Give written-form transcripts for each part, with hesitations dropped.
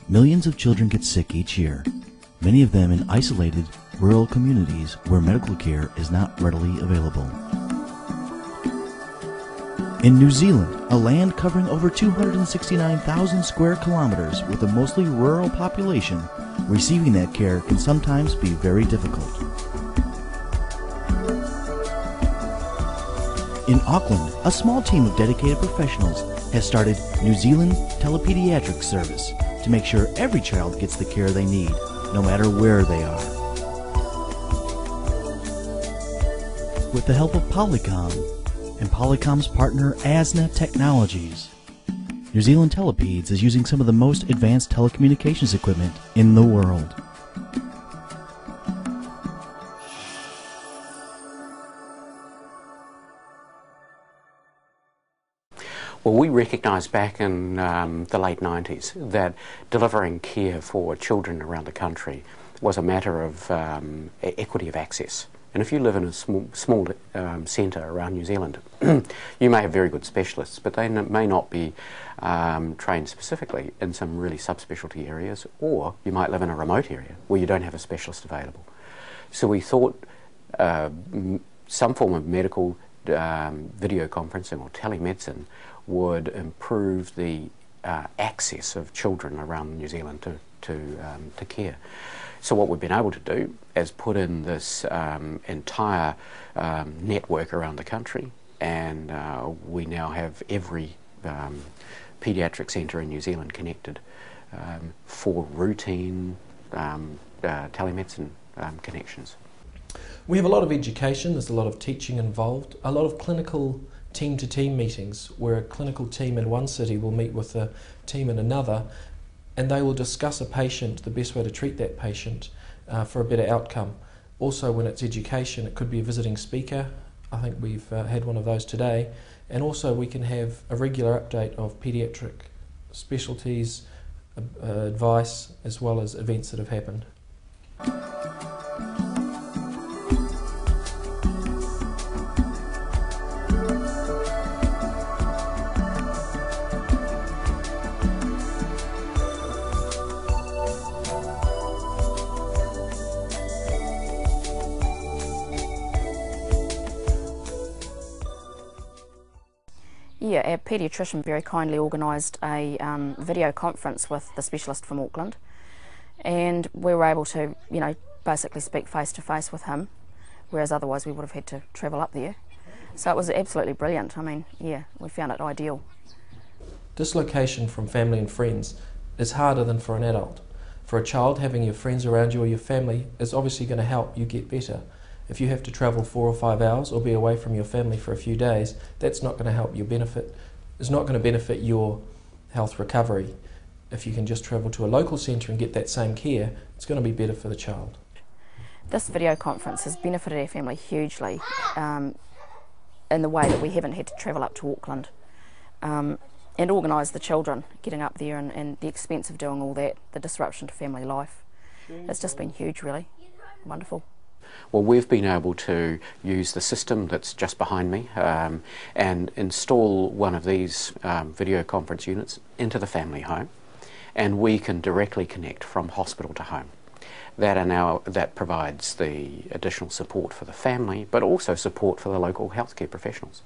Millions of children get sick each year, many of them in isolated, rural communities where medical care is not readily available. In New Zealand, a land covering over 269,000 square kilometers with a mostly rural population, receiving that care can sometimes be very difficult. In Auckland, a small team of dedicated professionals has started New Zealand Telepediatria service to make sure every child gets the care they need, no matter where they are. With the help of Polycom and Polycom's partner ASNA Technologies, New Zealand Telepeds is using some of the most advanced telecommunications equipment in the world. Well, we recognised back in the late 90s that delivering care for children around the country was a matter of equity of access. And if you live in a small centre around New Zealand, you may have very good specialists, but they may not be trained specifically in some really subspecialty areas, or you might live in a remote area where you don't have a specialist available. So we thought some form of medical video conferencing or telemedicine would improve the access of children around New Zealand to care. So what we've been able to do is put in this entire network around the country, and we now have every paediatric centre in New Zealand connected for routine telemedicine connections. We have a lot of education, there's a lot of teaching involved, a lot of clinical team-to-team meetings where a clinical team in one city will meet with a team in another, and they will discuss a patient, the best way to treat that patient for a better outcome. Also, when it's education, it could be a visiting speaker. I think we've had one of those today. And also we can have a regular update of paediatric specialties, advice, as well as events that have happened. Yeah, our paediatrician very kindly organised a video conference with the specialist from Auckland, and we were able to, basically speak face to face with him, whereas otherwise we would have had to travel up there. So it was absolutely brilliant. I mean, yeah, we found it ideal. Dislocation from family and friends is harder than for an adult. For a child, having your friends around you or your family is obviously going to help you get better. If you have to travel 4 or 5 hours or be away from your family for a few days, that's not going to help your benefit. It's not going to benefit your health recovery. If you can just travel to a local centre and get that same care, it's going to be better for the child. This video conference has benefited our family hugely in the way that we haven't had to travel up to Auckland and organise the children getting up there, and the expense of doing all that, the disruption to family life. It's just been huge, really. Wonderful. Well, we've been able to use the system that's just behind me and install one of these video conference units into the family home, and we can directly connect from hospital to home. That provides the additional support for the family, but also support for the local healthcare professionals.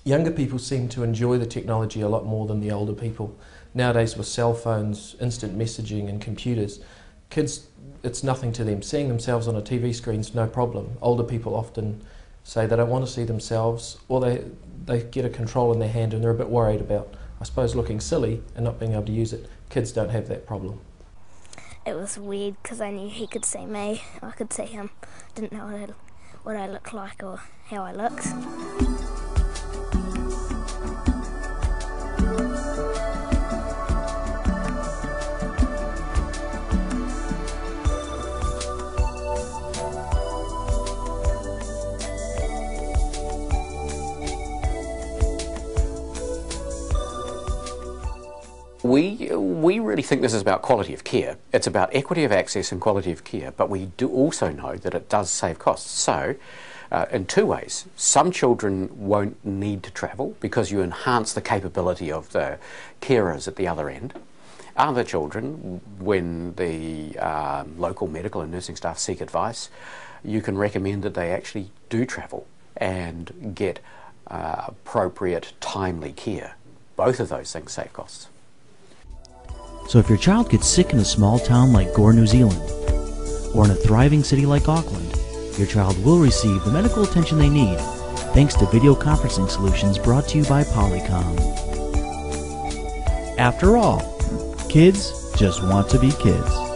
Younger people seem to enjoy the technology a lot more than the older people. Nowadays, with cell phones, instant messaging and computers, kids, it's nothing to them. Seeing themselves on a TV screen's no problem. Older people often say they don't want to see themselves, or they get a control in their hand and they're a bit worried about, I suppose, looking silly and not being able to use it. Kids don't have that problem. It was weird because I knew he could see me, I could see him. Didn't know what I looked like or how I looked. We really think this is about quality of care. It's about equity of access and quality of care, but we do also know that it does save costs. So, in two ways. Some children won't need to travel because you enhance the capability of the carers at the other end. Other children, when the local medical and nursing staff seek advice, you can recommend that they actually do travel and get appropriate, timely care. Both of those things save costs. So if your child gets sick in a small town like Gore, New Zealand, or in a thriving city like Auckland, your child will receive the medical attention they need thanks to video conferencing solutions brought to you by Polycom. After all, kids just want to be kids.